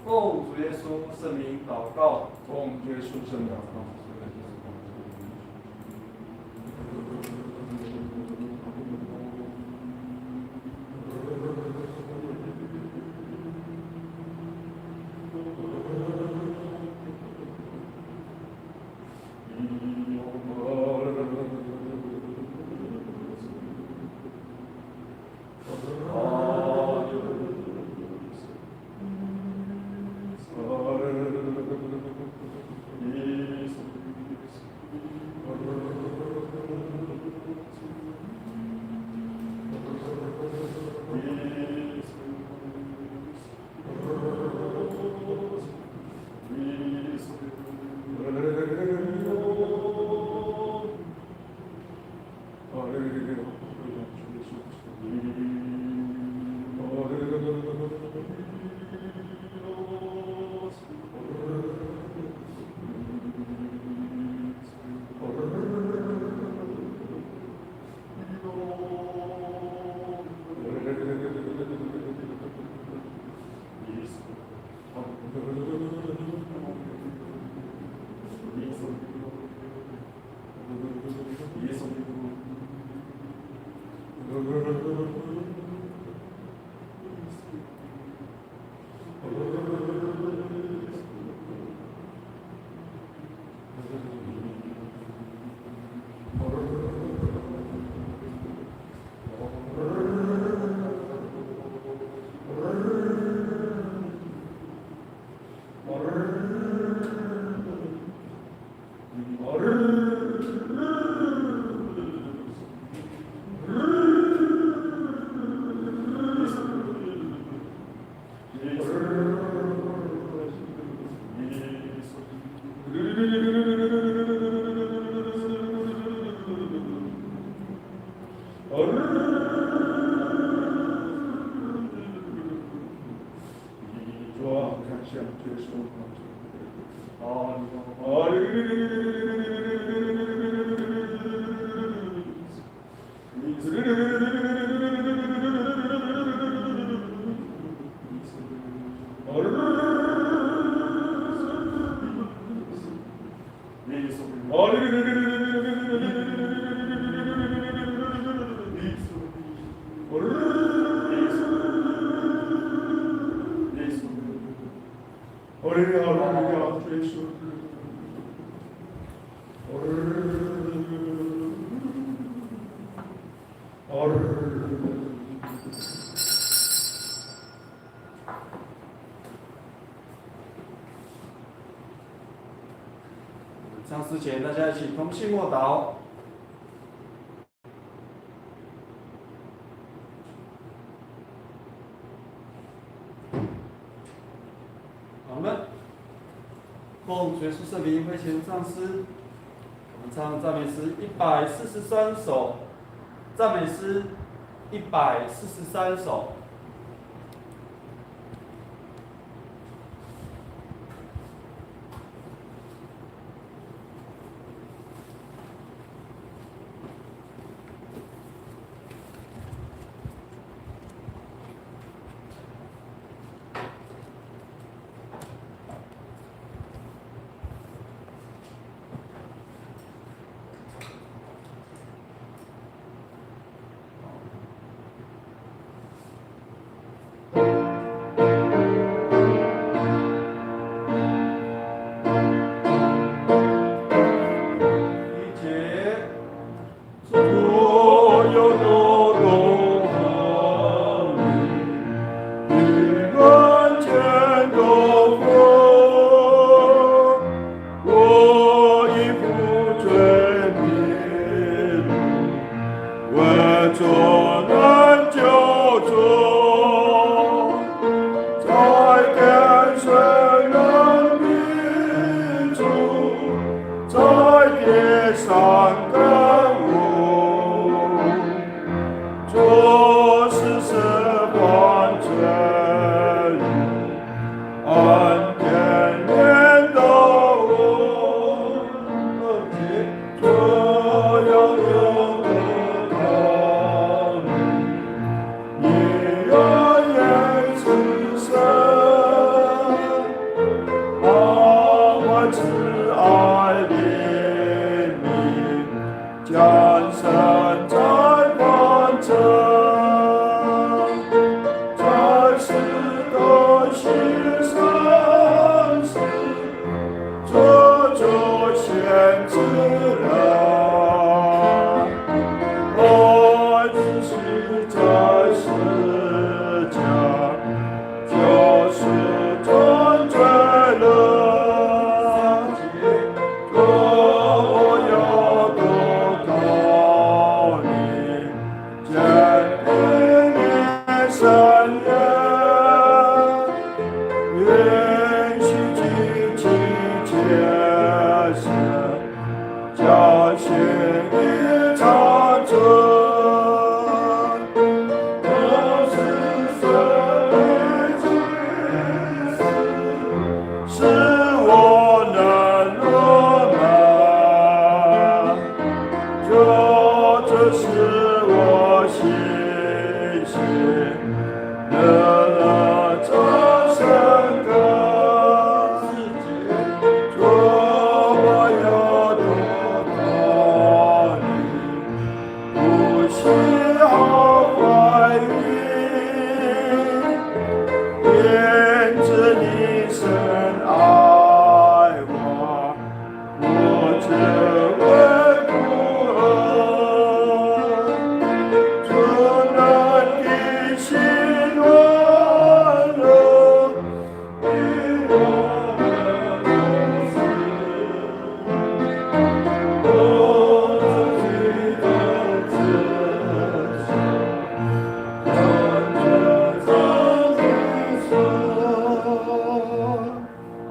奉主耶稣圣名祷告，奉主耶稣圣名祷告。唱诗前，大家一起同心默祷。我们奉主耶稣圣名会前唱诗，我们唱赞美诗143首，赞美诗143首。在世的心上是这就先知了，爱只是在世家，就是真罪了。我要祷告你，坚定你善良，允许荆棘结实，叫心里长存。我是谁是我难落满，这是我信心了这深根。我要祷告你，不信好怀疑，因知你深爱我，我只为不恩，主能的心软弱，你我的我自己的自信，让这藏好，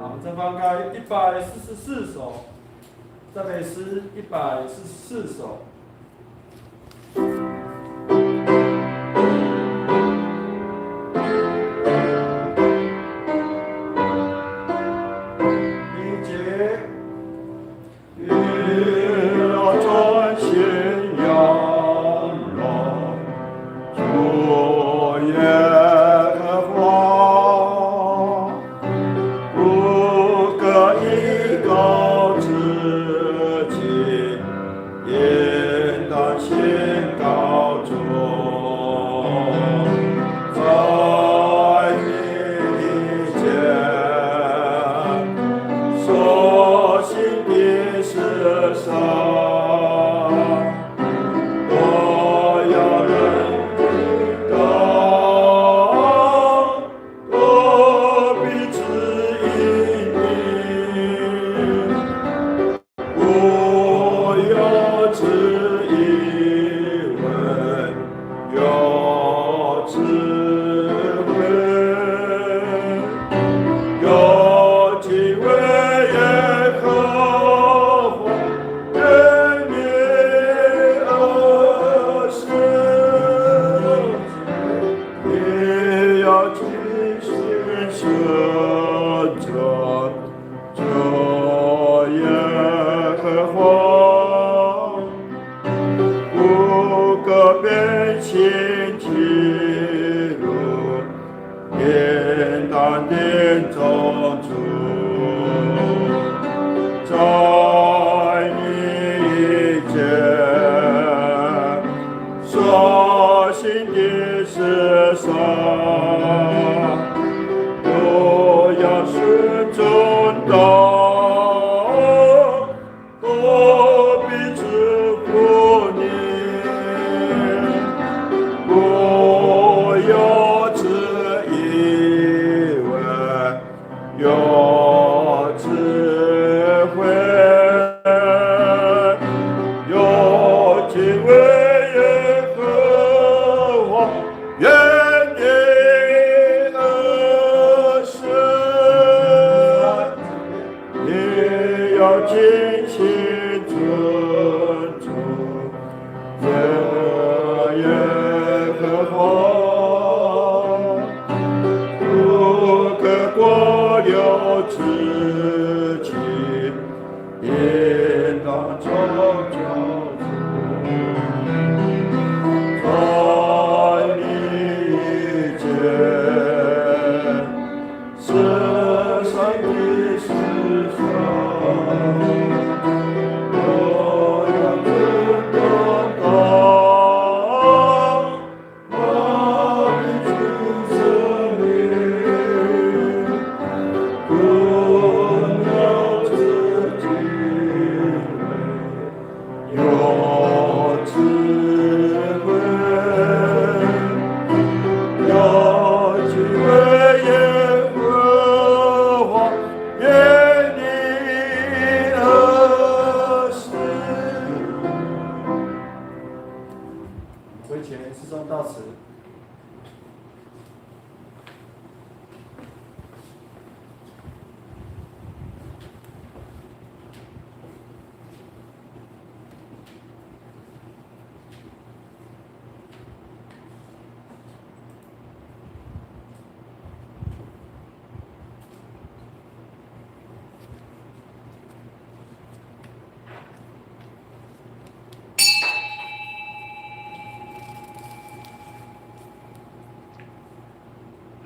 我们正翻开144首，赞美诗144首。第一节，与我专心仰望主耶和华，不可以告自己，应当先告主，在你前所行的事上，我要认道，我必指引你，我要指引问，要智慧，要敬畏耶和华，愿你而生，你要谨慎选择，这耶和华，不可变心其路，应当定中主，在你前所行的事上，都要顺从道，我必祝福你，我要指引问，有智慧，有敬畏耶和华，愿你而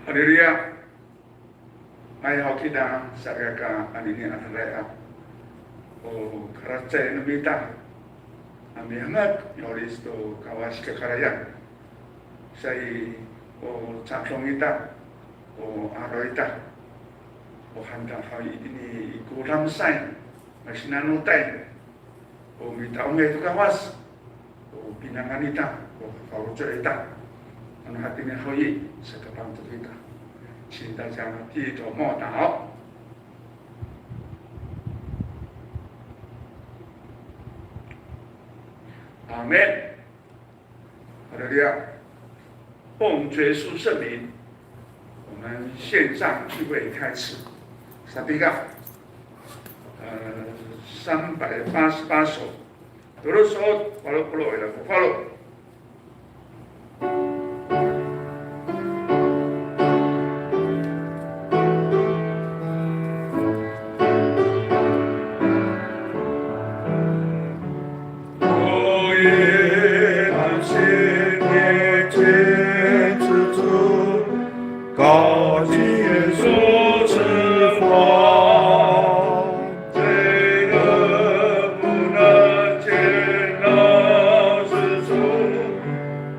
Haleluya. Mai hau kita sagaka anini atlaya. O karatsa nabita. Ami hangat yoris to kawas ke karaya. Sai o caklong ita o aroita. O handa hai ini ikuram sai. Masinano tai. O mitaong itu kawas. O pinangan ita. O kawajo ita. Ano hatinya hoi sekapang kita. 请大家低头默祷。阿门。好的，利亚，奉耶稣圣名，我们线上聚会开始。萨比嘎，388首，多罗索，巴罗布罗为了不巴罗。 高举耶稣之光，罪恶不能见到之处。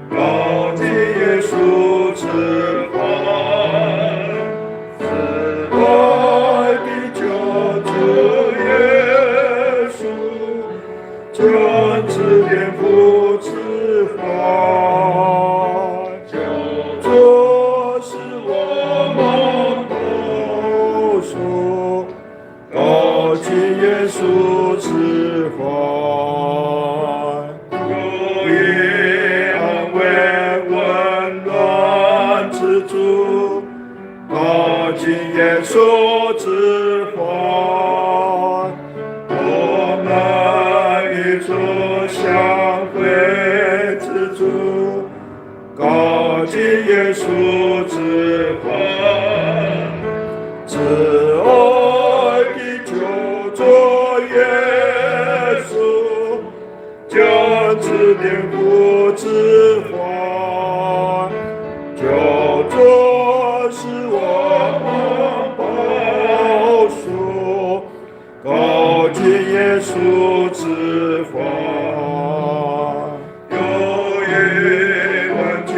高举耶稣之光，是爱的救主耶稣，全知天父之光。 耶稣之光，故意安慰温暖之主，高举耶稣之光，我们与主相会之主，高举耶稣之光，至爱的救主。 耶稣，将指点父之光，救主是我们保守，高举耶稣之光，有一完全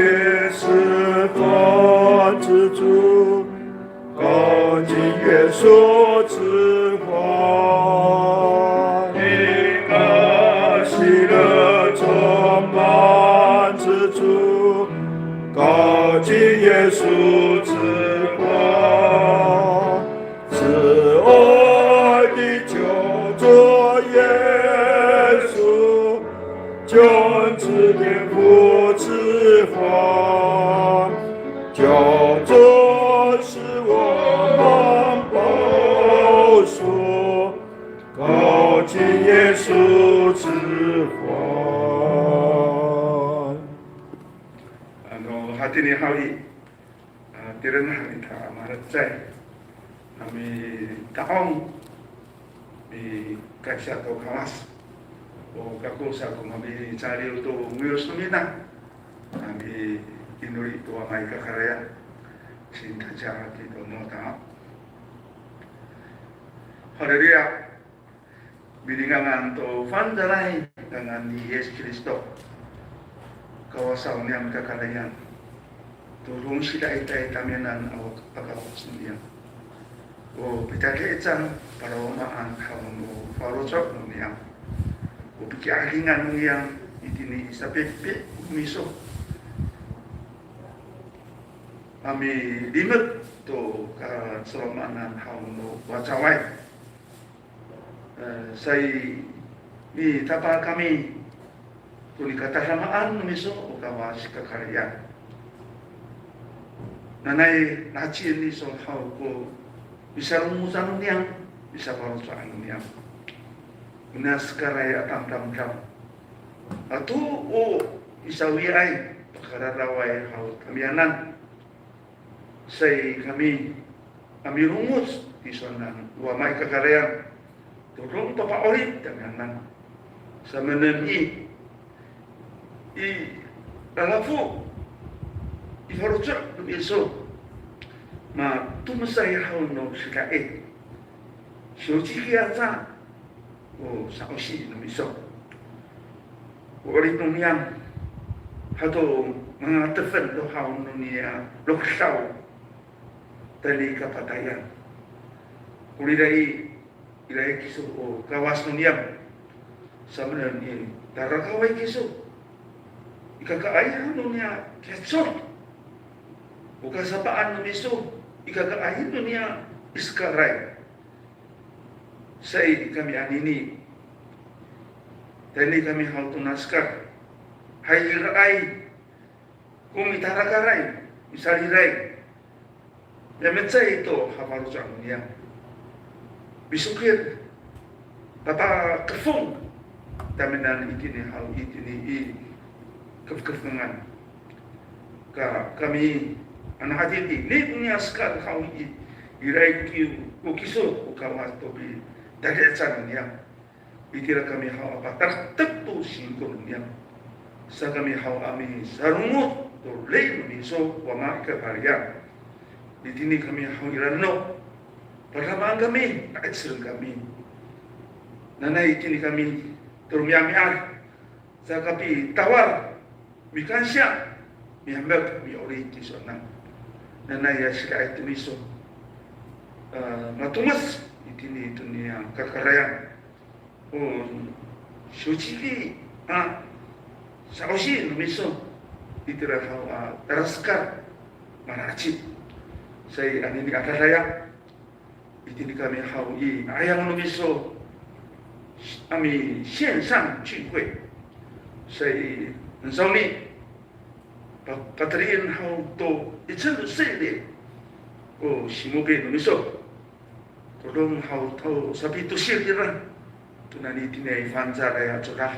释放之主，高举耶稣之光。 高举耶稣之光，是爱的救主耶稣，将指天父之光，救主是我们保守，高举耶稣之光。 hati ni hari, tiran hari ta marat cai, kami taong di kasih atau kawas, o kaku sa kami cari untuk ngurus lumina, kami inuri itu amai kakaraya, cinta jahat itu mau tahu. Haleluya, bilingan to fandalai dengan Yesus Kristus, kawasan yang kakalayan. Turun sila itay taminan awak pagkakas niya. O pitake itang para umaan kamu farocok niya. O pikialingan niya itini sa pepe miso. Ami limit to kasalamanan kamu wacawai. Say ni tapa kami tuli katasamaan miso o kawas kakarya. Nanay naci ni so hau ko bisa rumusan niang bisa parusan niang unas karaya tam atu o bisa wiay pagkararaway hau kamianan say kami rumus isonan wa may kakarayan turong papaulit tanganan sa meneni i lalafu ifarutsak iso ma tumasay hau no sika Shoji kiasa saoshi no miso. Ori tumian hato mga tefen do hau no niya loksaw tali kapatayan. Uli ilai kiso kawas no niya sama ni darakawai kiso. Ikakaaya no niya ketsot. Ukasapaan no miso ikakaayin no niya iskaray. Say kami anini, tani kami hau tunaskar, hai rai, kumitara karai, misali rai, yametsa itu haparu jangunya, bisukir, papa kefung, taminan itini hau itini kefkengan, kami anak hati ini punya skar hau irai kukiso ukawas topi. Dari acara niya, itira kami hau apa tertentu singkong niya. Sa kami hau ami sarungut torlay miso wama ikabarya. Ditini kami hau irano, perlamaan kami, naitsirang kami. Nanay itini kami turmiyamiar, sa kapi tawar, mikansya, miyambag miori kisonang. Nanay sila itu miso, matumas. Itini dunia kekerayan suci saoshi numiso itira hau teraskar maracit saya anini akaraya itini kami hau ayang numiso ami 线上聚会 saya nsoni patriin hau to itelu sele simuke numiso Tolong hau tahu sapi tu sirira tu nani tinai fanza raya curah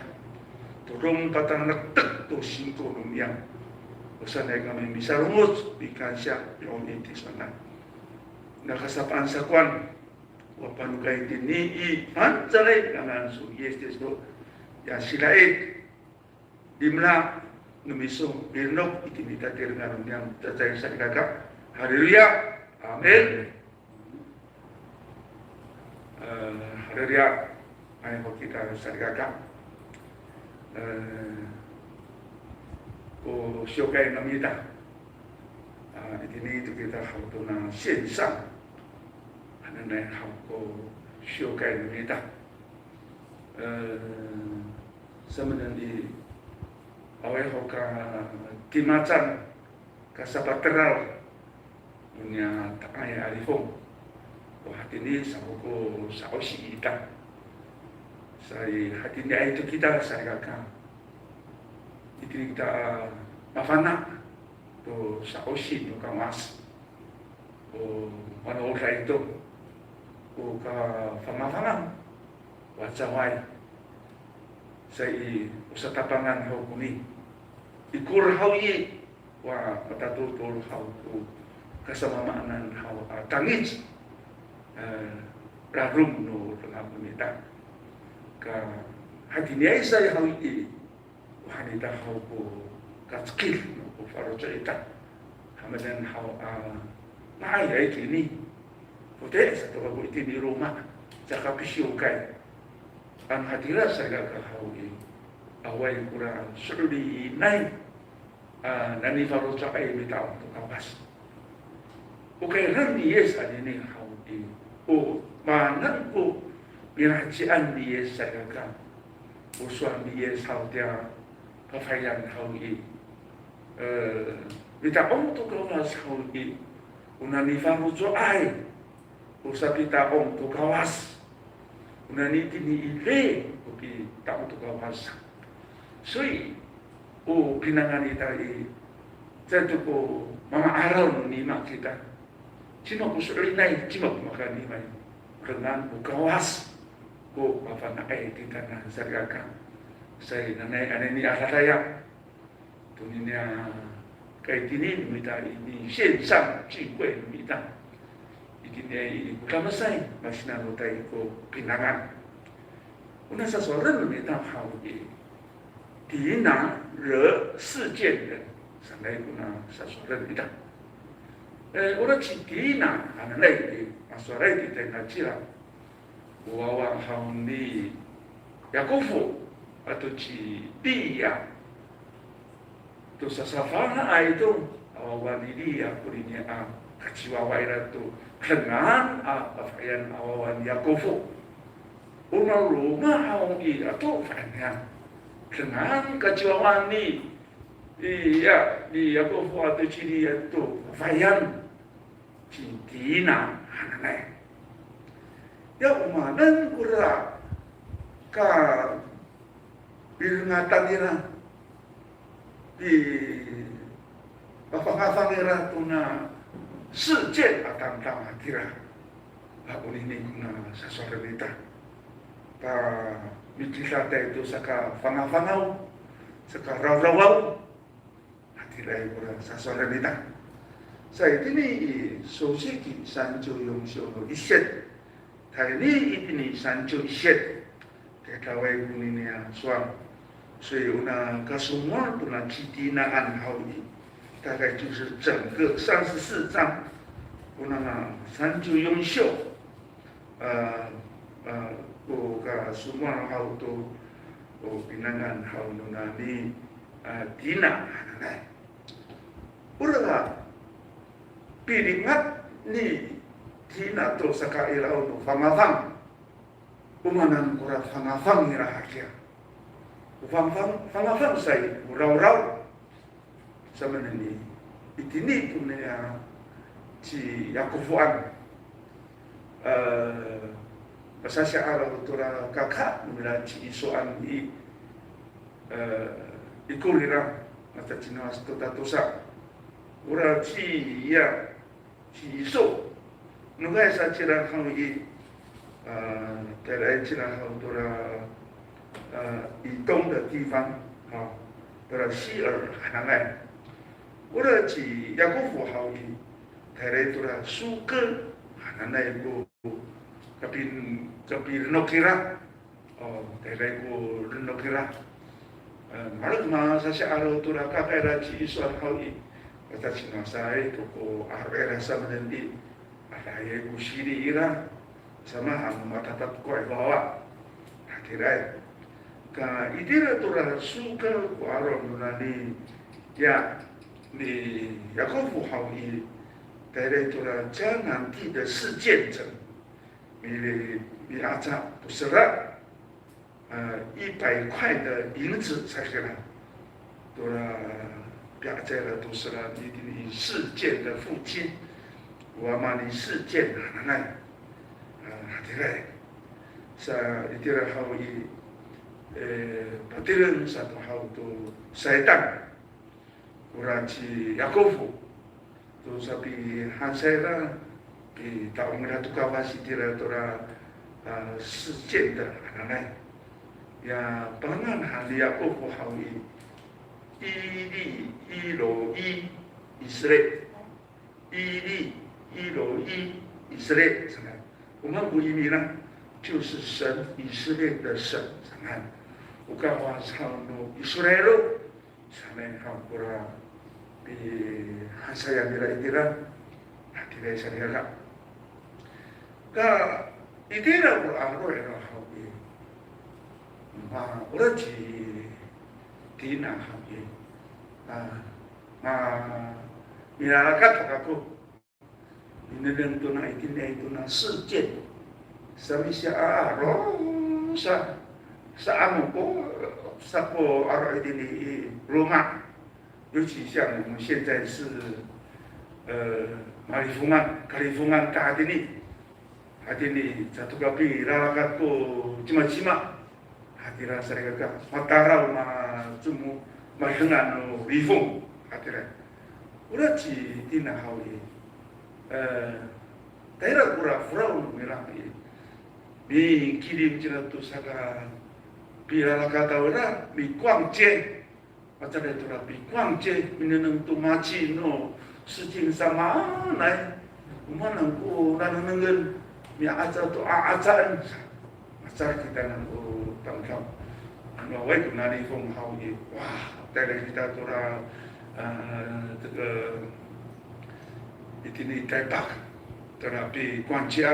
tolong patang nak tek tu singko lumiang usan ay kami bisa rungut ikan siya yung iti sana nakasapaan sa kwan wapan kay tini fanza raya kanan su yes do ya silaik dimla numiso birnok itinita tirngan lumiang tatay sa kakak haleluya amen. Haleluya, ayo kita sargaga. Shokai namita. Ini itu kita harus na 线上，那好过shokai namita. Sebenarnya awal hoka timacan kasabateral punya tak ayah alifong. Hati ini sahuku saoshi kita. Saya hati ini itu kita saya kata. Itu kita mafana to saoshi no kamas. Mana orang itu ka fama wajawai. Saya usah tapangan hau kuni. Ikur hau ye wa matatul hau tu kasamanan hau tangis. Rarum no dengan minta ke hati ni saya hal ini wanita hau ko katskil no ko faro cerita hamadan hau mai ai kini pote satu lagu itu di rumah jaka pisyukai an hadira saya ke hau ini awal kurang sudi nai nani faro capai minta untuk kawas oke ran yes ini hau ini mangan ko binahajian dia saya kan usuan dia saudia pafayan hawi kita untuk kawas hawi unani famu jo ai usa kita untuk kawas unani tini ile uki tak untuk kawas sui pinangan itali jatuh ko mama aral ni mak kita cuma kusulit naik, cuma makan ini, dengan bukawas, apa nak kita nak sargakan, saya naik ini ada raya, tu ni kayak ini minta ini 线上聚会minta, ini bukan saya masih nak utai ko pinangan, una seseorang minta hal ini, dina re 世界人，sampai kuna seseorang minta. 我去第那安内的，所来的在那起啦，我往后你雅各夫，都去利亚，都sa safana itu awawan ini ya kulinya kaciwawa itu kengan afayan awawan Yakobo una rumah awang atau fanya kengan kaciwawa ni iya di Yakobo atau ciri itu afayan cintina hanai ya umanan kura ka birngatan ira di pangafangera tuna 事件tentang akhirat. Aku ini guna sesuatu kita. Pa mikisa itu saka fangafangau, saka raw-rawaw. Akhirat guna sesuatu kita. Saya ini sosiki sanjo yung solo iset. Hari ini sanjo iset. Kekawai guninya suam. 所以呢，告诉我们不能去抵那暗号的，大概就是整个34章，不能三九永秀，我告诉我们好多，我比那暗号那里抵那来，我那个比你看你抵那都是个伊拉都方方，我们能过来方方伊拉哈kia。 Fang saya raw-raw sama ni itini punya si Yakobuan bahasa Arab tura kakak mula ci isoan ikulira mata Cina stota tosa ura ci ya ci iso nugai sa cira kau terai cira kau tura 以东的地方啊，的希尔海南，我的去雅各夫好伊，台来做了苏格海南那个，这边诺基拉，哦，台来个诺基拉，马路嘛，啥些阿罗做了，大概了去算好伊，我在去那晒，这个阿尔来什么人的，阿来个古西里啦，什么哈姆马塔塔怪话啊，台来。 Ka idira tura suka kuaro nunani ya ni Yakobo好以带来tura jangan地的事件者，你阿扎不是了，100块的银子才给他，tura 表在了都是了你事件的父亲，我嘛你事件奶奶，对嘞，是idira好以。 Patiran satu hal tu syaitan kurang ci Yakobo tu sapi Hansera di tahun itu kawasi tira tora 事件的anak ya pengen hal Yakobo hal ini ilo Israel ilo Israel 什么？我们不移民呢，就是神以色列的神什么？ Ukawa salno Israelo sampai hampura di hasaya dira hatira sariaga ka idira aro era hawi ma uraji tina hawi mira kata aku ini tentuna itu na 事件 sami sia aro sa sa amo ko sa po araw ini Roma， 尤其像我们现在是马里夫安大的呢，satu kali lalakat ko cima-cima hatira sarega mataraw ma cumu mahengan no rifung hatira ura ci tinahawi daerah pura furau mirapi bi kirim cina tu saka bila kata ora bi quang街 macam itu lah bi quang街 mineneng tu maci no 事情sama来mana ko nanengen mi aja tu ajaan ajar kita nangku tangkap anu wai tu nari fong hau ni wah dari kita tu lah ini台北，在那边关江，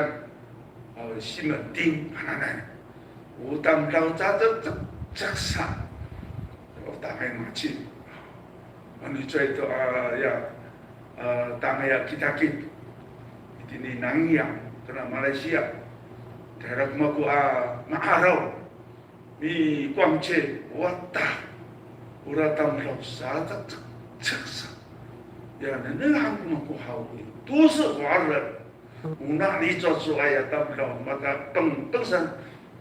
西门町，那有当老早这啥，我大概嘛去，你最多当下kita ini nang yang, karena Malaysia, daerah maku Maharau, mi Guangzhou, Wata, ura tam lau sa这呀，那韩国maku好，都是华人，我哪里做出来呀？当老嘛的登山，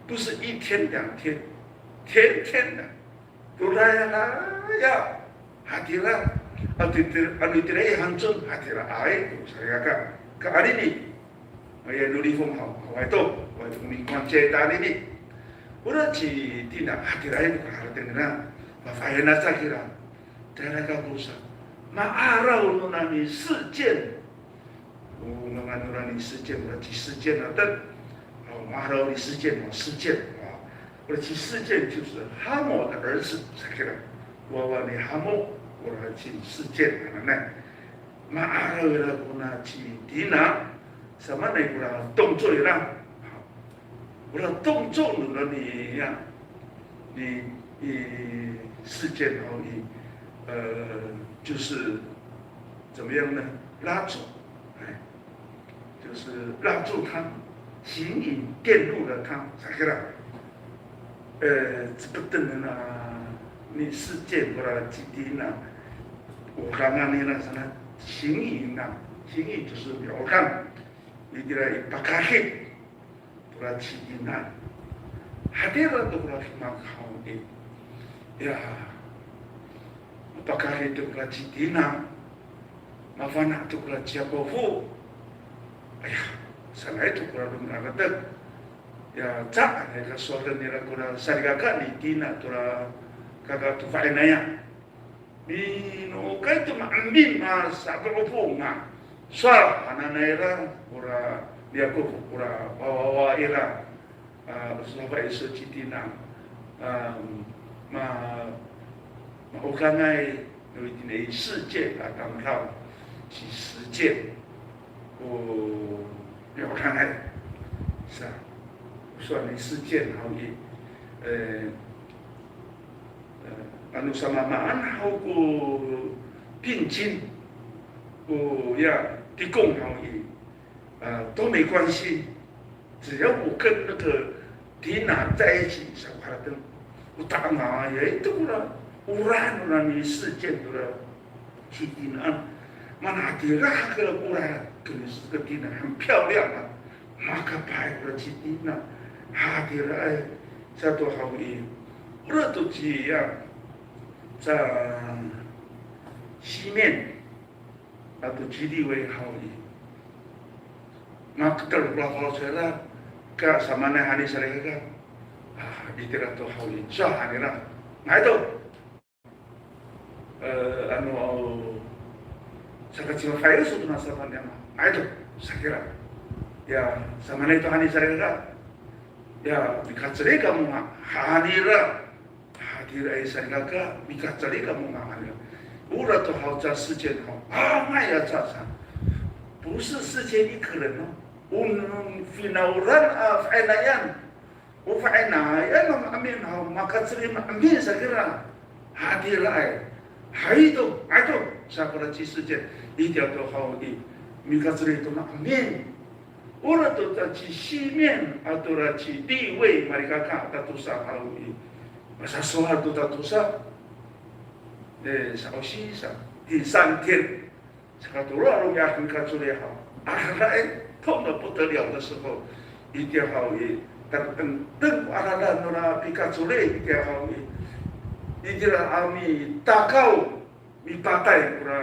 不是一天两天，天天的，都来呀，hati lah, anu tidak hancur, hati lah, saya ke hari ni, saya nulis form hawai tu, waktu mingguan cerita hari ni, udah tidak hati lah itu kalau dengan, bahaya nasa kira, daerah kabusa, Maharau nunani 事件，nunani 事件，我记事件了，但Maharau的事件我记事件就是哈摩的儿子，才给了，我的哈摩。我去事件那马阿拉了我那去迪拿什么呢？我那动作啦，我那动作了你呀，你事件然后你就是怎么样呢？拉住，就是拉住他，形影电路了他，啥个啦？这不等呢？你事件我那去迪拿。我刚刚那sana 形影啊，形影就是描看，你给他把卡黑，不然起因啊，还得了都不然蛮好的，呀，把卡黑都不然起因啊，麻烦啊都不然加过户，哎呀，上来都不然弄那个的，呀，咋那个说的那个不然啥个干你因啊，都然kakak tu fa'ina ya. Bino kai tu ma'ambin ma sa ko nga. Sa ananaira ora dia ko ora bawa ira usaba iso citina ma ukangai no itine 世界啊当到其实践我了看来是啊算你事件好也anu samamaan hau ko pinjin ko ya 提供好也都没关系，只要我跟那个迪娜在一起，小孩的我打嘛也都了，污染了你事件了，去迪娜，mana迪娜个污染，可能是个迪娜很漂亮啊，马个牌个去迪娜，哈迪娜哎，这都好也，我都这样。在西面atau jadi we hawi nak terbelah kalau saya ke sama nih hari saya kan diterap tu hawi sah hari lah nah itu saya kecil file sudah nasaban yang nah itu saya kira ya sama nih itu hari saya kan ya dikacau kamu hari lah Diri saya kata, mika cari kamu ngamalnya. Udah tuh hal jas 世界好那呀咋啥？不是世界一个人哦。Finauran faenayan, faenayan amin hal maka cari amin saya kira hadir lah. Hari itu saya pada 世界一条都好的，mika cari itu amin. Udah tuh ci 西面atau ci 地位mereka kata tuh sah hal ini. Masa soal tu tak dosa, sausisa di 3天，这个多少人家很看出来好，来痛得不得了的时候，一定好也，等阿拉诺拉比卡出来一定好也，一定阿米大高米巴代布拉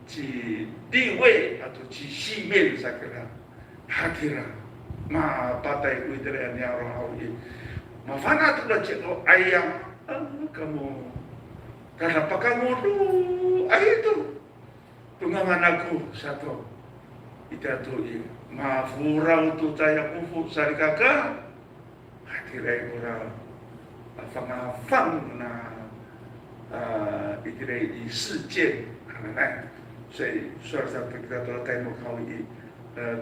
去地位啊，都去西面啥个啦，哈提啦，嘛巴代为的人家好也。Mafana tu dah cakap ayam kamu kenapa kamu lu itu tungangan aku satu itu mafurau tu saya kufu sari kakak hati lagi kurang afang na itu lagi 事件可能所以说上比较多题目考一，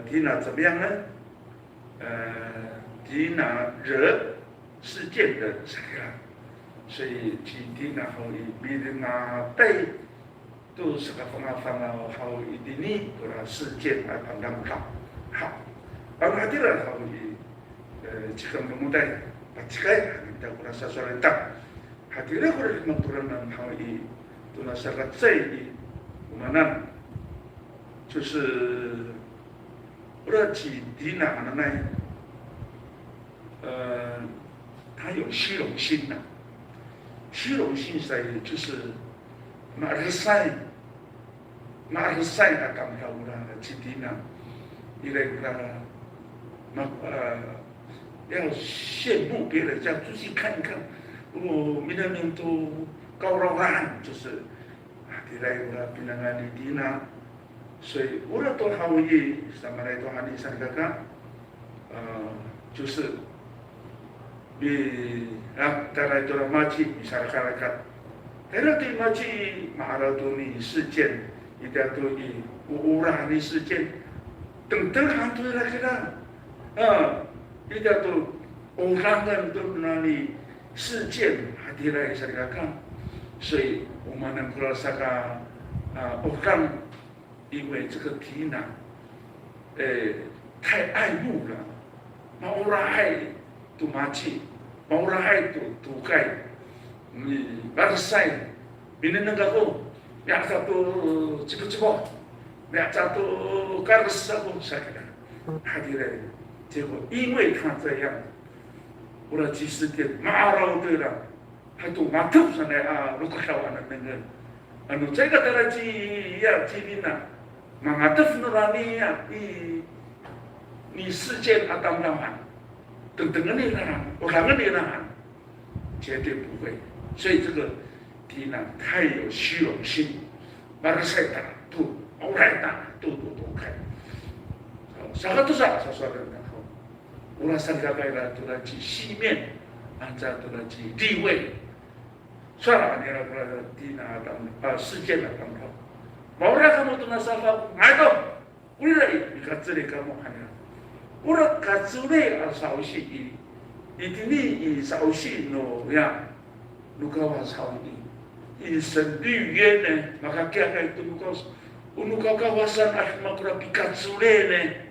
提拿怎么样呢？提拿惹事件的啥个？所以提拿好一，比如拿对都是个方好一点呢，都是事件来判断好。好，而这个好一，지금 kemudian pakai kita kurasa solidar hadirin kurang mengurangi hal ini tuh masyarakat saya mana 就是热体抵挡的他有虚荣心呐、虚荣心在就是马尔赛的感觉无啦，去抵挡，因为要羡慕别人，这样仔细看一看，明天都高高看，就是提来我平常的抵挡。所以我的多好意，什么来多哈尼三个干，就是大家多马起，masyarakat，但是马起马拉多尼事件，一定都以乌拉尼事件，等行都来了，一定都乌拉人都那里事件，哈提来三个干，所以我们能够啥个乌拉。因为这个提拿，太爱慕了，毛拉爱都马起，毛拉爱都盖，把它晒，明天那个后，两家都几不，两家都干个啥不啥的，还得来，结果因为他这样，我的几十天马老对了，还都马头上来啊，如果看完了那个，这个得了几兵呐。Mga nurani ya ni事件啊当当喊，等个你呢，我看个你呢，绝对不会。所以这个敌呢太有虚荣心，把它晒大都偶然大都开。啥个都啥说的然后，我那三个白了都来去西面，按照都来去地位，算了，你那个敌呢当事件了当当。Maura kamu tu nasafa ngaito ulai ikatsuri kamu hanya ura katsure asaushi itini saushi no ya lukawa saudi i sendiri ne maka kia itu lukas unuka kawasan makura pikatsure ne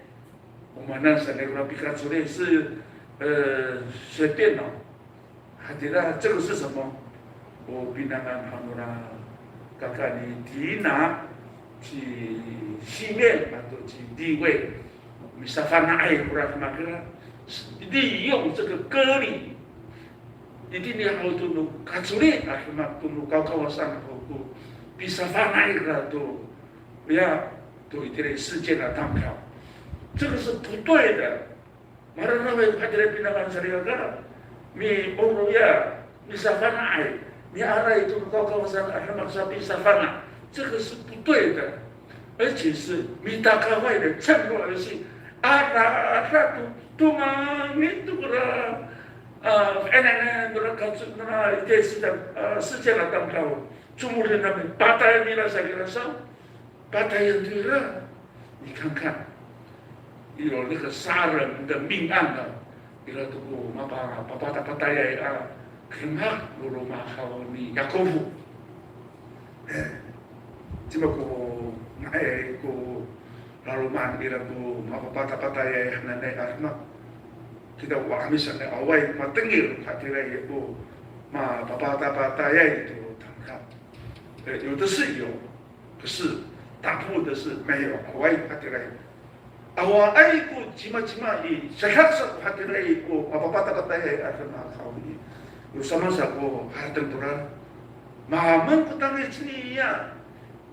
umana sanekura pikatsure 是随便哦，还觉得这个是什么？我比那个旁边看看你提拿。去西面atau去地位 misalkan air kurang makna 利用这个割礼 一定要tunu katsuri akhirnya tunu kawasan itu bisa air itu ya itu itu 事件的当票，这个是不对的。马上那位hadirin pinangan saudara mi ya misalkan air ni arah itu kawasan akhirnya bisa 这个是不对的，而且是米达卡外的趁弱而行。拉都嘛，你都个那搞出那一件事的事件了当票，中国人那边八大人了啥给他上，八大人对了，你看看，有那个杀人的命案了，有了这个嘛八大人啊，肯哈罗罗马好你雅各夫，cuma ko laluman ira ko mapapata-pata ya nanay arma kita wami sana awai matengil hatira ya ko mapapata-pata ya itu tangkap 有的是有，可是大部分的是没有awai hatira awai ko cima i sehat hatira ko mapapata-pata ya arma kawi yo sama sa ko hartan turan maman ko tangi sini ya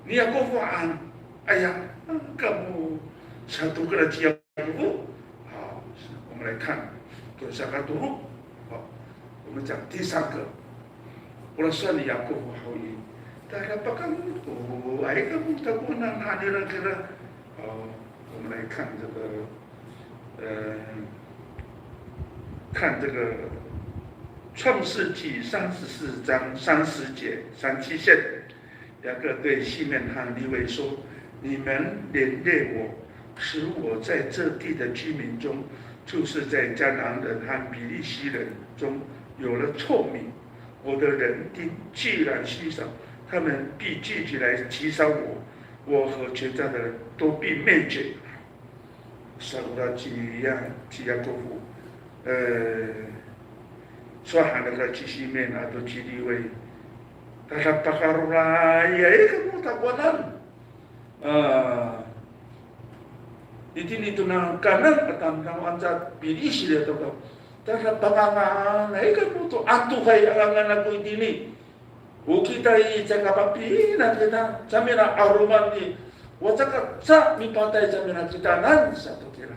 你要过完，哎呀，kamu satu kerajaan itu，好，我们来看，多少个图，好，我们讲第三个，我来算你雅各夫好意，大家不看哦，哎，kamu tak pernah hadir kira，好，我们来看这个，看这个创世纪34章30节37节。雅各对西面和利未说：“你们连累我，使我在这地的居民中，就是在迦南人和比利西人中有了臭名。我的人丁既然稀少，他们必聚集来击杀我，我和全家的人都必灭绝。Saudara Ciakofu, suahana ka cisimen atau cidiwe, tatap pakarula ya kamu takwanan. Itin itu na kanan atam kang anjat bilisi dia tu kau. Tatap pangangan, kamu tu atu kai angan aku itini. Kita i cakapapi na kita samina aruman ni. Wajaka sa mi patay sa mina kitanan sa tukira.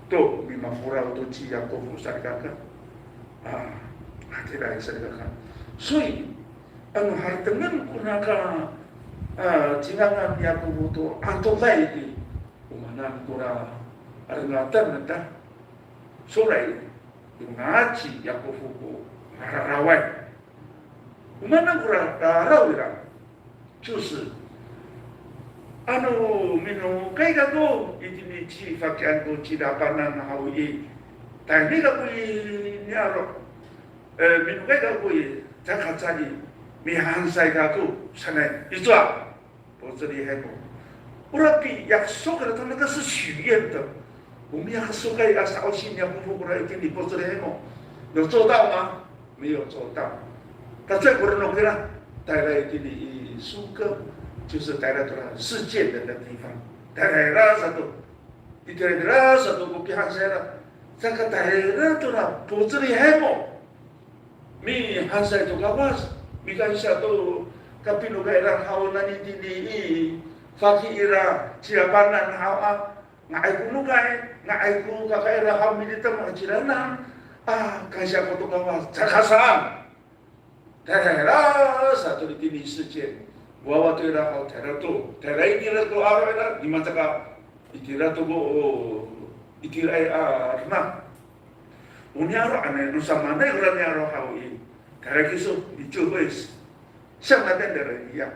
To mi mafura to ciya ko sa kaka. Atira sa kaka. Soy ang hartangan ko naka tinangan niya ko buto anto lay di umanan ko na arangatan nata. Solay yung ngaci ya ko fuko mararaway. Umanan ko rarawira. 就是mino kay gago itini chi fakyan ko chi dapanan na hawi tani ga ko niaro mino kay gago takachali mi hansai gago sanai izwa bozri hebo urapi 약속을 하는 것은 许愿的我们약속을要信仰不不然一定你不知道有做到吗没有做到但最不能给他带来一点苏格就是带来多少世界人的地方，带来了啥都，一点点了啥都不比汉塞了，这个带来了多少不知的海么？米汉塞都搞不，米干啥都，可比如个人好那你的fakira siapanan hau ngai kunu kai ngai kunu kai ra hau militer ma cilana kai siapa tu kawas cakasan,带来了啥都的地理世界。 Wawa tu ira kau tera tu, tera ini ira tu arah ira di mata kau, itira tu go, itira arna. Unyaro ane nusa mana ira nyaro kau i, tera kisu dicoba is, siapa nanti dari dia,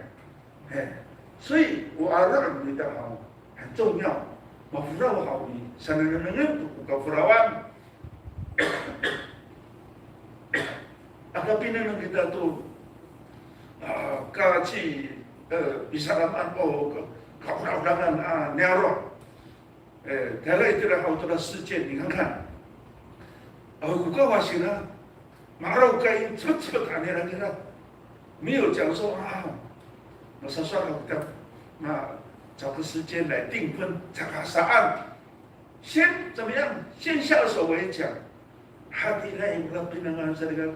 so我arah你的好很重要，我服务好你，才能够服务完。Agapin kita tu. Kaci bisa laman kaurangan nyaro, dalam itu lah kau telah sejen, ni kan? Aku kau masih na, marau kai cepat ane lagi na, 没有讲说我说算了，那找个时间来订婚，查查答案，先怎么样？先下手为强，hati lain bukan pinangan saya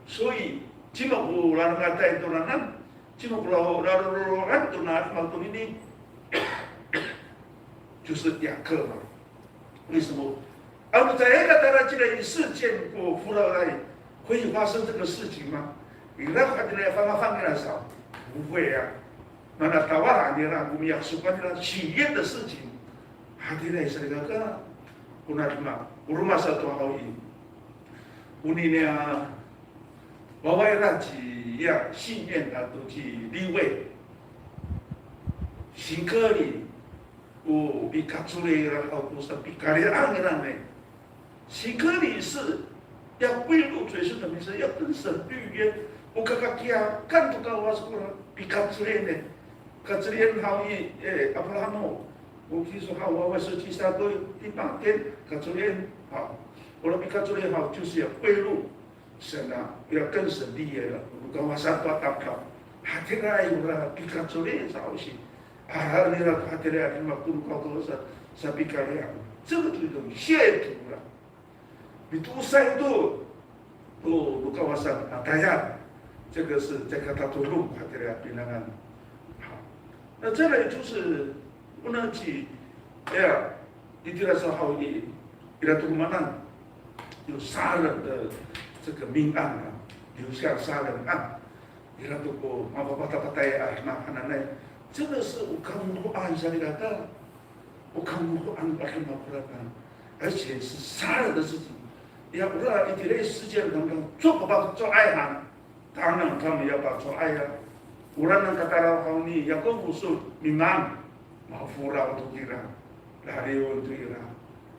所以。 Cuma pulau kata itu nanan, cuma pulau lalu itu nak waktu ini, 就是两个嘛。为什么？而在一个大家既然事件过服了来，会发生这个事情吗？你那看起来放给他少，不会啊。那台湾人呢，我们要说关于企业的事情，还得来是那个，我那什么，我rumah satu hari，ini呢。 我那几样信念啊，都去立位。新科里，我比卡出来了，好多是比卡里安的那呢。新科里是要归入最深的名声，要跟神预约。我看看他看不到我是过比卡出来呢，卡出来好伊阿布拉诺，我听说好我是去沙堆第8天，卡出来好，我那比卡出来好就是要归入。 神啊，要跟神立约了。如果我上多打票，还听来有了比较做的少些，你那还听来什么不高多是比较的，这个就种亵渎了。你读三度，如果我上大家，这个是这个他做路还听来比那个好。那这里就是不能去，你听来说好一，你来读嘛呢？有杀人的。 这个命案啊，留下杀人案，你看都过马巴巴达巴带啊，那，这个是我看过案下来的，我看过案把他拿过来看，而且是杀人的事情，要不然一点事件当中做不到做爱嘛，当然他们要把做爱啊， Orang kata kau ni, ya kau musuh mimam, mahfura untuk kira, lari untuk kira,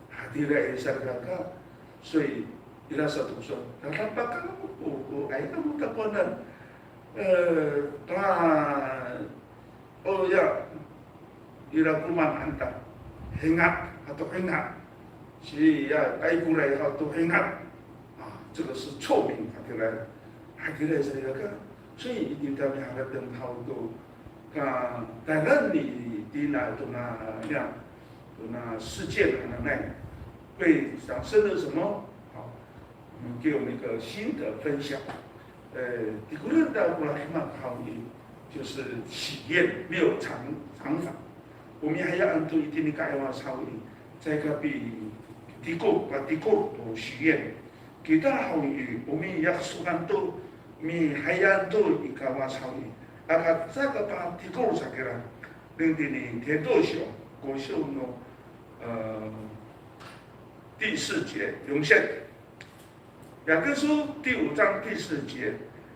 hati rai sarga, soi ira satu so. Kalau pakai ayat kamu tak konan, oh ya, ira kuman hantar, hengat atau hengat, si ya ayat kurai atau hengat, 这个是臭名，hati rai sarga. 所以一定要两个灯泡都，但让你的那世界的能耐会产生了什么？好，我们给我们一个新的分享。第个人的过来蛮好的，就是体验没有长法。我们还要按照一定的改化超的，在个比地沟许愿，给大好语，我们也要说很多。 mi hayan tu ikawa sawi aka saka pa tikor sakira ling dini tedo shio go shio no 第4节涌现，雅各书第5章第4节，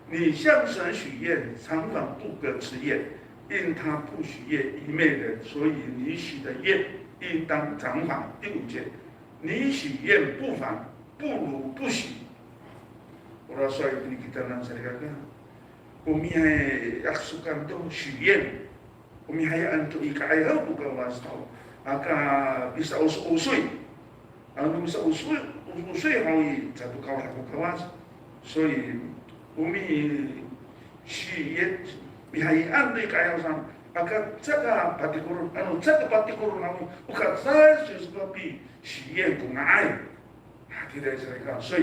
你向神许愿，常常不可迟延，因他不许愿一昧人，所以你许的愿应当偿还。第5节，你许愿不还，不如不许。 Orang soal ini kita nak cakap, kami hai yaksukan tu syuyen, kami hai antu ikai hal bukan wasau, aka bisa usui, anu bisa usui hawi satu kawan bukan was, so kami syuyen, bihai antu ikai hal sam, aka jaga patikur, anu jaga patikur hawi, bukan saya sesuatu syuyen kungai, tidak cakap, so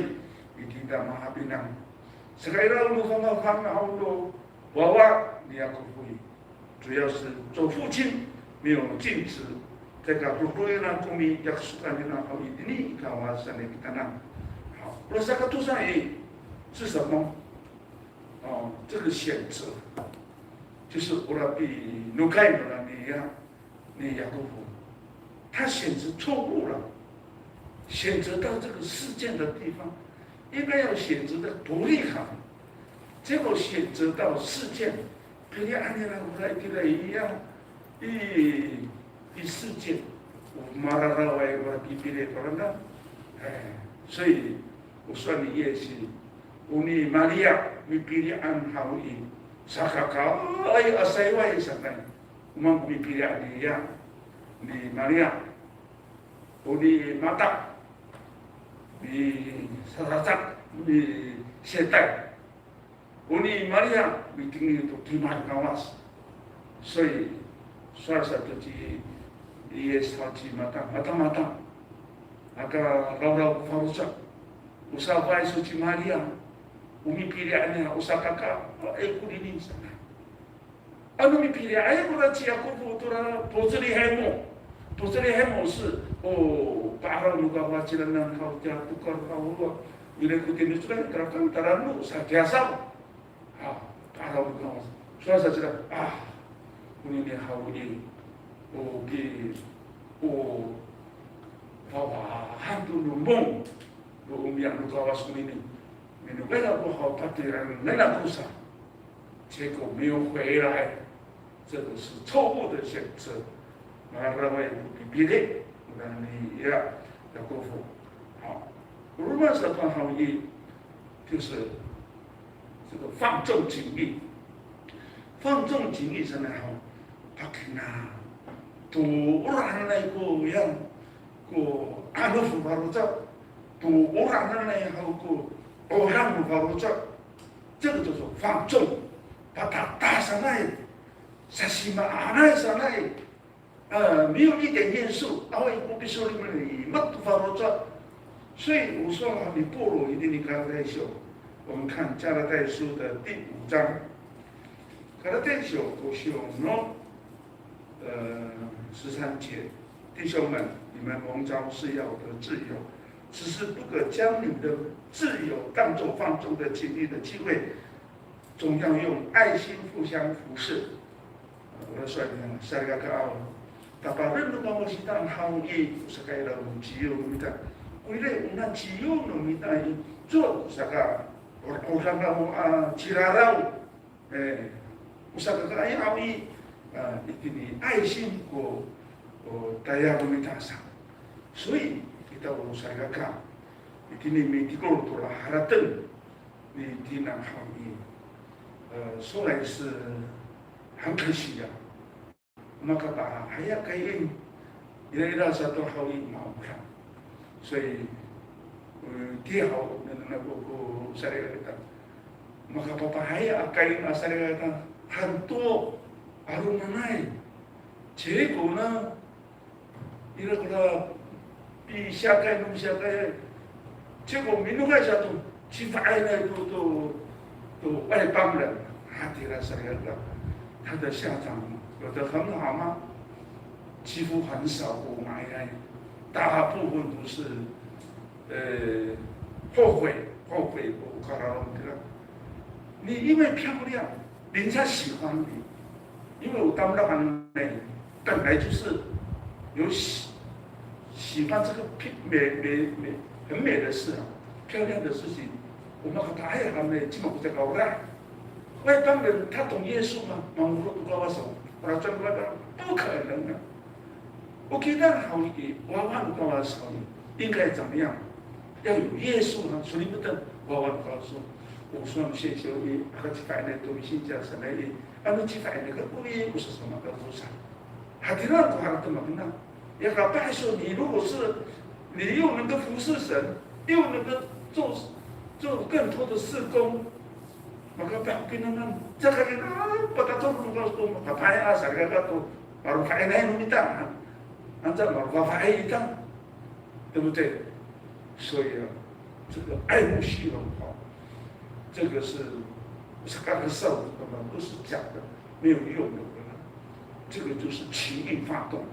tidak mahabinang. Sekarang我们看到好多娃娃，你要克服，主要是做父亲没有禁止，这个不会让公民要苏干的那好一点，你看我上来给他那好，那这个图上也是什么？哦，这个选择，就是我那比努盖的那你要克服，他选择错误了，选择到这个事件的地方。 应该要选择的独立好，结果选择到事件，跟你按你那古来的一样，一事件，我马拉拉外我比别的多呢，所以我说你也是，我你玛利亚比别的安好一，啥个搞阿塞外什么，我们比别的一样，你玛利亚，我你马达。 di Sarazak di Setai, Uni Maria bikin itu kiman kawas, soi salah satu di saji mata, aka rau farusak, usaha bayi suci Maria, umi pilihannya usaha kakak, aku ini sana, anu mi pilih ayah berarti aku putra putri hemo是哦，把好如果话起来呢，好家不搞好了，因为古典的出来，可能当然路上加上，啊，把好如果所以说这个啊，我们好的，我给我爸汉都弄梦，我们养如果话说你为了不好，他对人那样不少，结果没有回来，这个是错误的选择。 Marawai dipilih dan ya Yakobo， 好，如果是看好一，就是这个放纵情欲，放纵情欲是呢好，他看啊，都orang那个样，个阿鲁夫巴鲁扎，都orang那好个orang夫巴鲁扎，这个就是放纵，把他打上来，萨西玛阿奈上来。 没有一点约束，然后不必说你们乜都发不着，所以我说你堕落一定你看代修，我们看加拉太书的第5章，加拉太书我希望13节，弟兄们，你们蒙召是要得自由，只是不可将你们的自由当作放纵的经历的机会，总要用爱心互相服侍。我说你下一个看。 Taparan no kamu sita hawi sakay lang jiyo mita. Kuile una jiyo no mita jo saka orang kamu cirarau usaha kaya awi ini aisin ko daya komunitas. So kita usaha kaya ini medical tu lah haratan ni dinang hawi. 说来是很可惜呀。maka bahaya kayak ini, ira satu hal ini mau kan, so dia hal dengan aku saya kata, maka bahaya kayak ini saya kata hantu arung nanai, jadi guna ira kalau bisa kayak bisa kayak, jadi minum kayak satu, ciptaan itu外邦人，他提了这个，他的下场有的很好吗？几乎很少，我买来，大部分都是后悔，我看到这个，你因为漂亮，人家喜欢你，因为我当老板美，本来就是有喜欢这个很美的事啊，漂亮的事情。 我们很大呀，他们基本不在搞的。外邦人他懂耶稣吗？忙不搞我手，把他转过来，不可能的。我给他好一点，娃娃不搞我手，应该怎么样？要有耶稣呢，所以不等娃娃告诉我说谢谢你，那个几百年东西叫什么的，那几百年个不是什么个菩萨，还听到过还怎么呢？也搞拜说你如果是你又能够服侍神，又能够做更多的事工， maka pimpinan jangan pada tu kalau tu pakai asal kata tu baru pakai lain minta, anda baru pakai itu, 对不对？所以这个爱慕虚荣这个是刚刚受的嘛，不是假的，没有用的，这个就是情欲发动。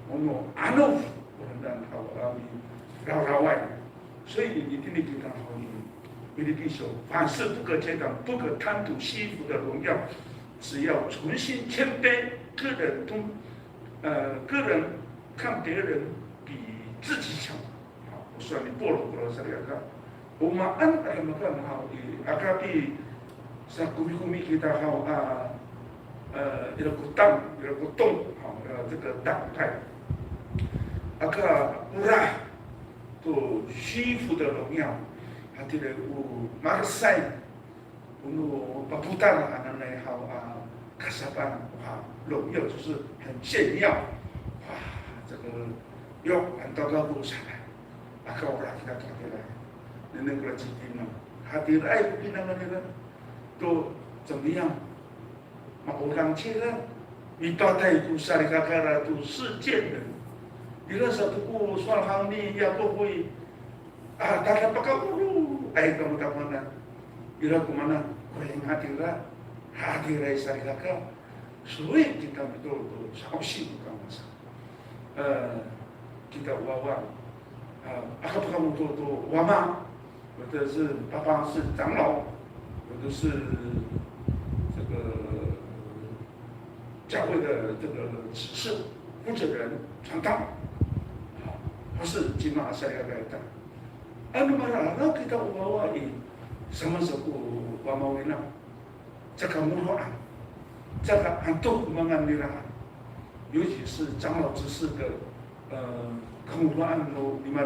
我们阿诺夫不能让他绕外，所以你一定得给他好运。 你的弟兄，凡事不可结党，不可贪图虚浮的荣耀，只要存心谦卑，个人看别人比自己强。好，我说你菠萝是这个，我们按那么干好的，阿卡比是kumi kita好一个党，一个动，好，这个党派，阿卡乌拉，都虚浮的荣耀。 Tidak marsai, untuk paputan anak-anak hal kasaban, loh, 就是很炫耀，哇，这个哟，很高路上来，阿高拉给他抓回来，那个几天嘛，他的爱跟那个都怎么样？嘛，我刚去了，你到泰国沙里卡卡拉都世界人，你那时候都算行你也不会。 dalam pakau ay kamu tak mana, ira kumana, kurang hati rasa kakak, sulit kita betul sausi bukan masa, kita wawa, apa kamu tu wama, 有的是爸爸是长老，有的是这个教会的这个执事、负责人、传道，不是金马赛来的。 Ano marala kita umawain sama sa pamawin na tsaka muruan tsaka hantok mga nirahan 尤其是长老执事的kemuruan no lima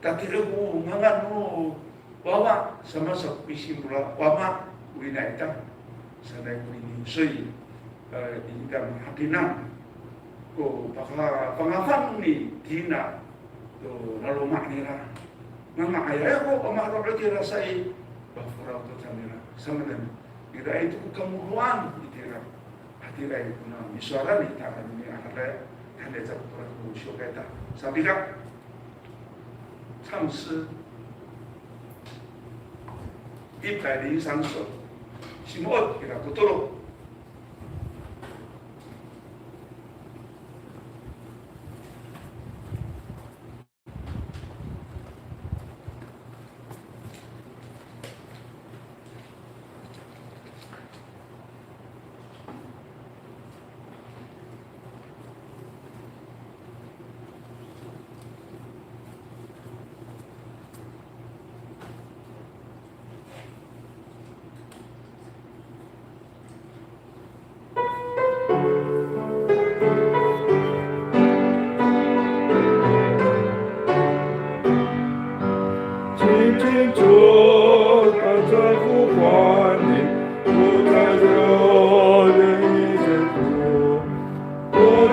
tapi aku mga no wawa sama sa pisimula wama winaita sanay ko ini 所以ingkang hakinan ko baka pangafang ni Tina to naluma nila Mama ayah ko pamahalo kira sa bafura to tanira sama dan ira itu kemuruan itira hatira itu na miswara ni ta ni akala tanda sa pura ko shoketa sabi ka 唱诗103首 Simon kira kuturo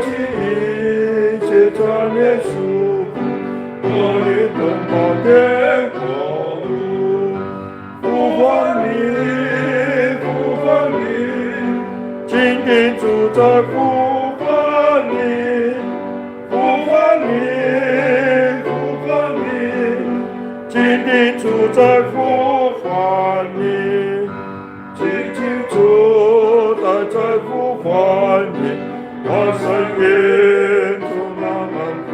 起一切赞美属乎我的同胞天国路，呼唤你，呼唤你，今天主在呼唤你，呼唤你，呼唤你，今天主在呼唤你，今天主在呼唤你，我深夜中那满归，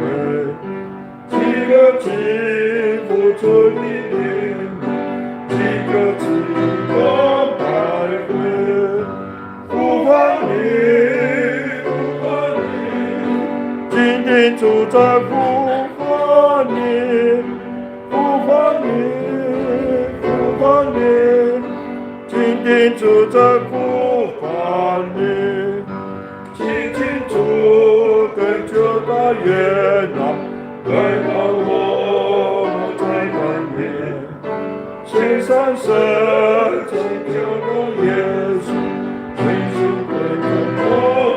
几个字不出你脸，几个字我百回，呼唤你，呼唤你，今天主在呼唤你，呼唤你，呼唤你，今天主在呼唤你，今天主跟着大约那来到我们在南面，圣山神拯救了耶稣，随时会跟我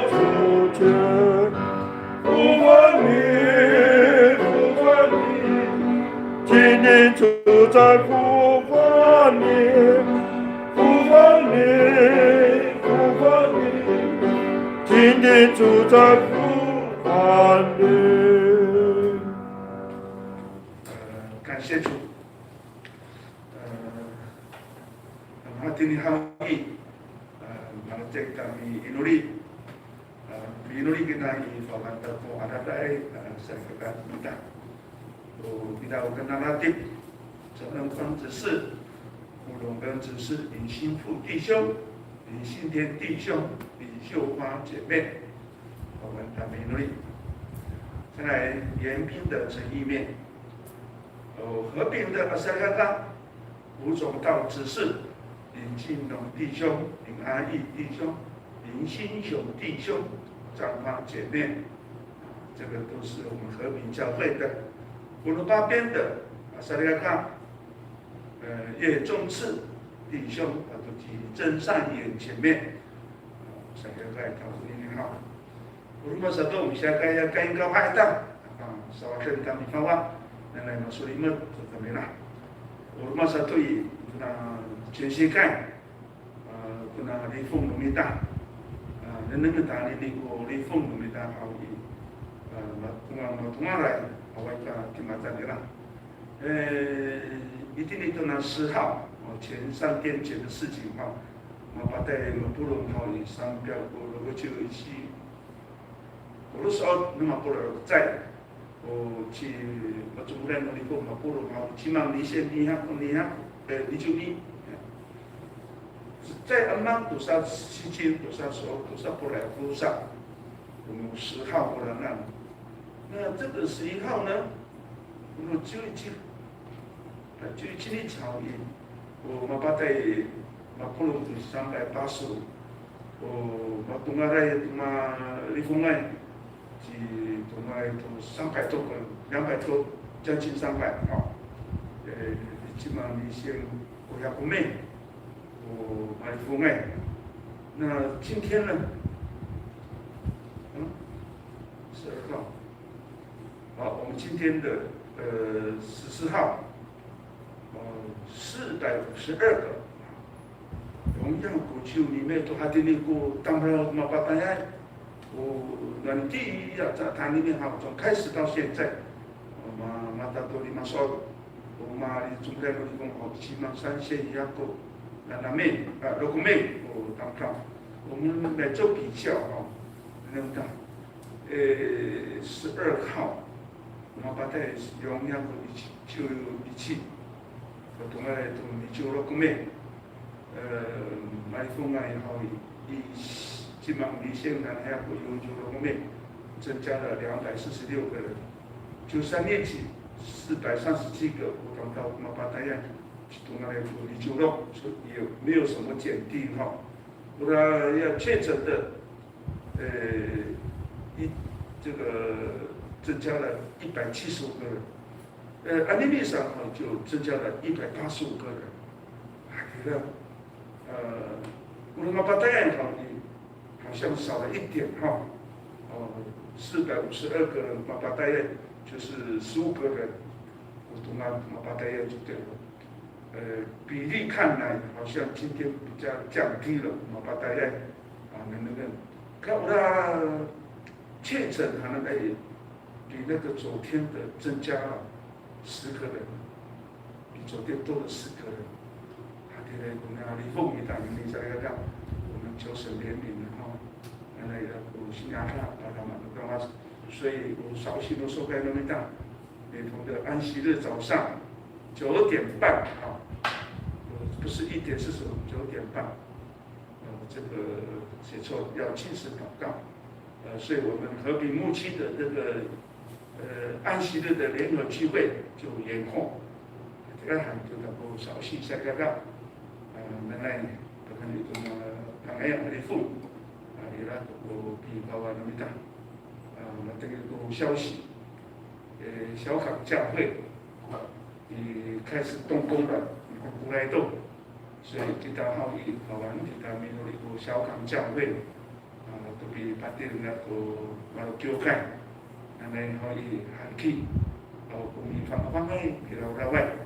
出现，呼唤你，呼唤你，今天主在呼唤你，呼唤你，呼唤你，今天主在呼唤你。感谢主。我今天好意，我这个伊努力，伊努力kita informasi tentang ada dari saya kata kita, kita akan naratif, 这能分只是，无论跟只是林心父弟兄、林信天弟兄、李秀花姐妹，我们他们努力。再来延平的诚意面，和平的阿萨嘎嘎，吴总道指示。林庆龙弟兄、林阿义弟兄、林新雄弟兄、张花姐妹，这个都是我们和平教会的。乌鲁巴边的萨利亚卡，叶仲次弟兄，都是真善眼前面，萨利亚卡告诉你好。乌鲁巴萨多我们下个要干一个拍档，萨瓦克里他们发话，来嘛说你们怎么样？乌鲁巴萨多以那。全世界，kuna di phung nung ita, neneng ita ni di phung nung ita hau i, matungarai awai ka kimata nila. 一定那10号，前3天前的事情哈，我把在不能好以上表我就一起，我那时候那么不能在，我去我总来那里过嘛不能好，起码你先你就你。在阿曼多少期间，多少时候，多少不来多少，我们10号不能让。那这个11号呢？我们就一年草原，我们把在马普隆385，我东阿来东阿利丰来，是东阿都300多个，200多，将近300啊。起码你先国家不灭。买风哎，那今天呢？12号。好，我们今天的14号，452个，同样过去里面都还得那个当不了嘛把大家，那第一呀，在谈里面哈，从开始到现在，嘛达多里嘛说，我嘛总在那里讲好，起码3000一样够。那妹6妹当中，我们来做比较啊，那个12号，我把它用两个一起，我同来同你就6妹，买风啊也好，基本上离线呢还有用就6妹，增加了246个人，就3年级437个，我刚到我把它样。东南亚处理就肉，也没有什么减低哈。不然要确诊的，这个增加了175个人，安利率上哈就增加了185个人，这个乌鲁木巴代好像少了一点哈， 452个人，马巴代耶就是15个人，我读马巴代耶就对了。比例看来好像今天比较降低了，马巴代耶那个，看我的确诊可能比那个昨天的增加了10个人，比昨天多了10个人。我们李凤仪党你在那个我们9省联名的哈，那个有新加坡把他们干嘛？所以我绍兴都说开那么大，每逢的安息日早上9点半啊，不是1点45，9点半，这个写错要禁食祷告，所以我们和平牧区的这个安息日的联合聚会就延后，这个喊就叫做绍兴下个个。原来可能itu pangayang telefon ila ko di bawah namita nanti itu 消息小港教会开始动工了，古来动，所以kita好以kawan kita minul itu 小港教会to be partir na ko malukyokan nanay hoi haki kung ifang-afangay kiraw-raway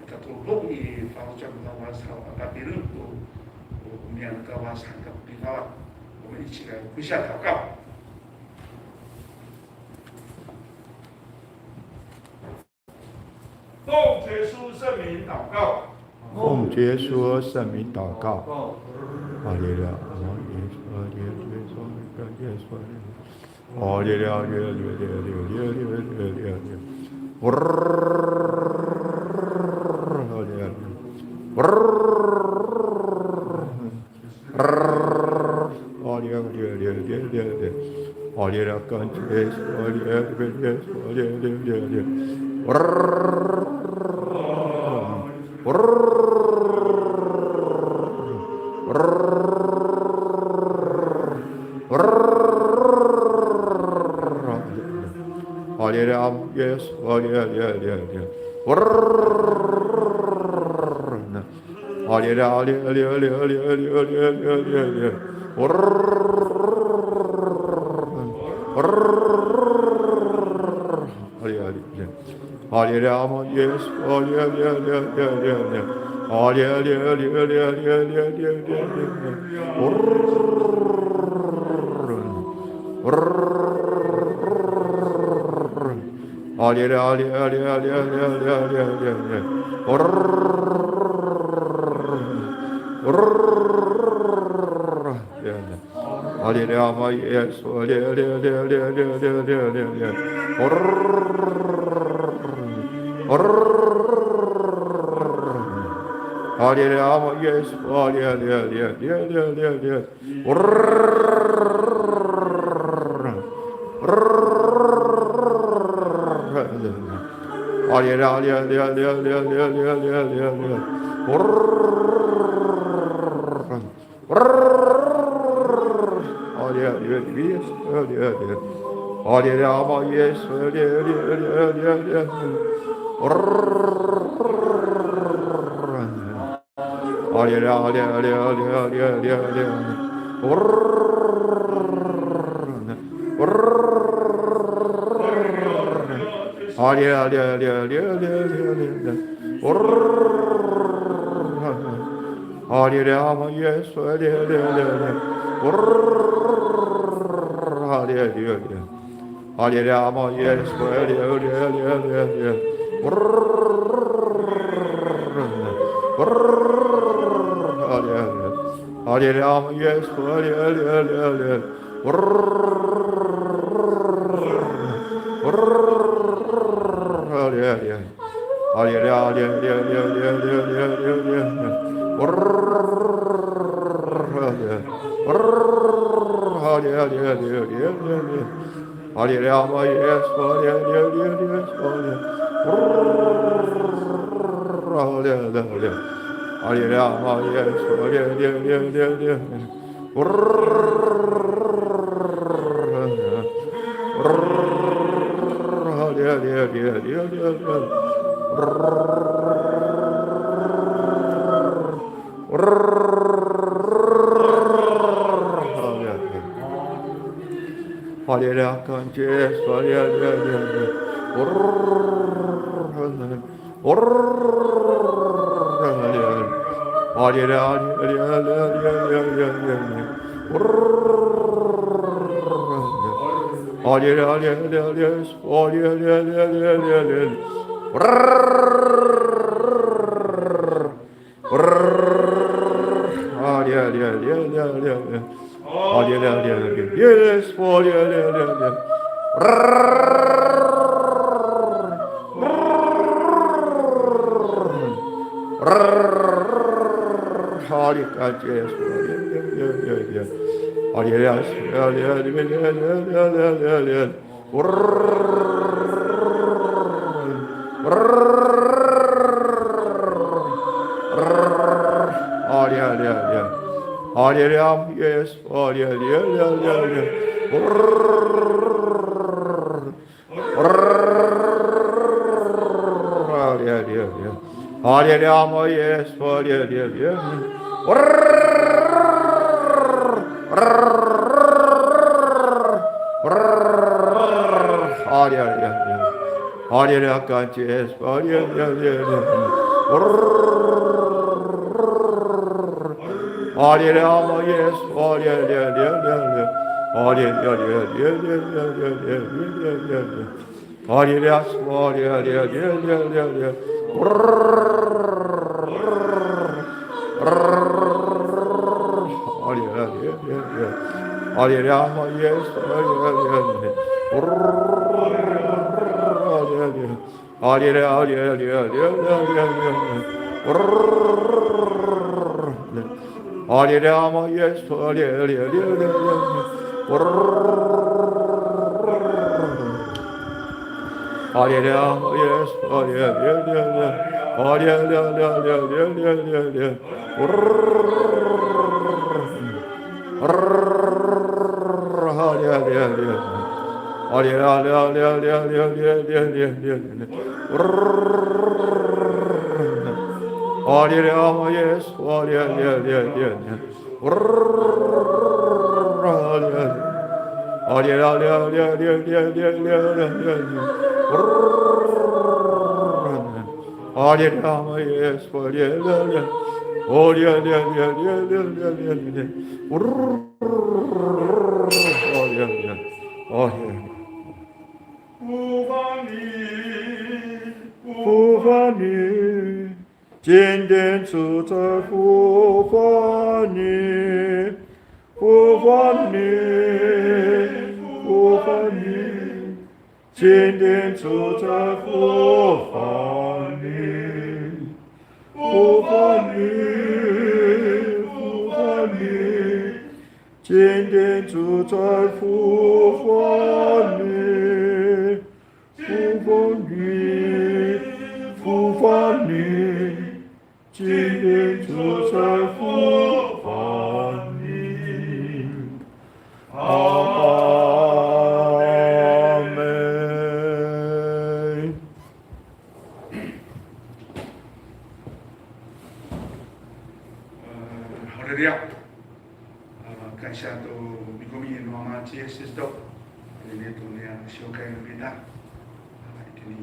tertulung di kawasan kawasan apabila itu kemudian kawasan kepikawat kemudian jika bisa takau奉结束圣名祷告，奉结束圣名祷告。哈利路亚，哈利路亚，yes,哈利 Hallelujah, Jesus, hallelujah. Yes,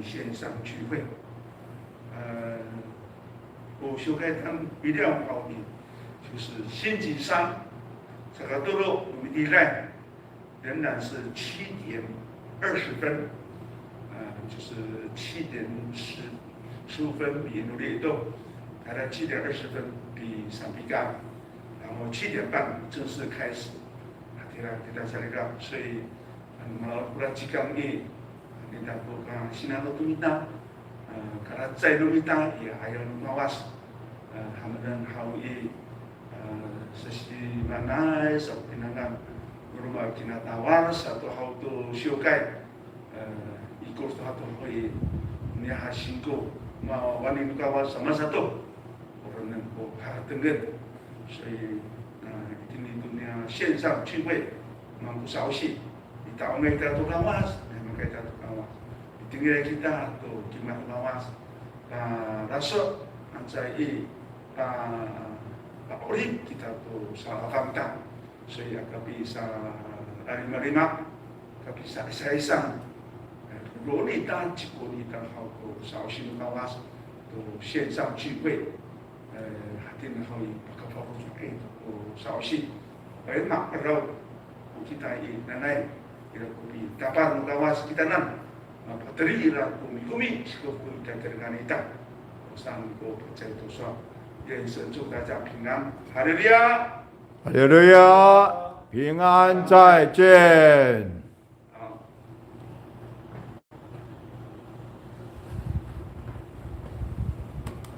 线上聚会，我修改他们一定要考虑，就是星期三，这个多罗我们依赖仍然是7:20，就是7:15比努力斗，大概7:20比上比干，然后7点半正式开始，给大家那个，所以我来几讲也。Kita buka sinar tumita, karena saya tumita ya ayo mawas, hamadan hawi sesi mana seperti nangan rumah kita tawas atau hau tu syukai ikut satu hawi ni hasilku mau wani kawas sama satu orang yang kau harapkan, 所以今天dunia 线上聚会mampu sausi, kita orang kita tu kawas. Kita tinggal kita tu kimat lawas, rasa anjai ori kita tu salah faham, saya akan bisa lima 特别是在上，罗内丹、吉国内丹好过绍兴高瓦都线上聚会，还定好以不可抛出来，绍兴，嘛，然后kita i nanai ila kumi kapan kawas kita nan patri ila kumi siko kumi kita terganita sang ko percaya dosa 愿神祝大家平安，哈利路亚，哈利路亚，平安再见。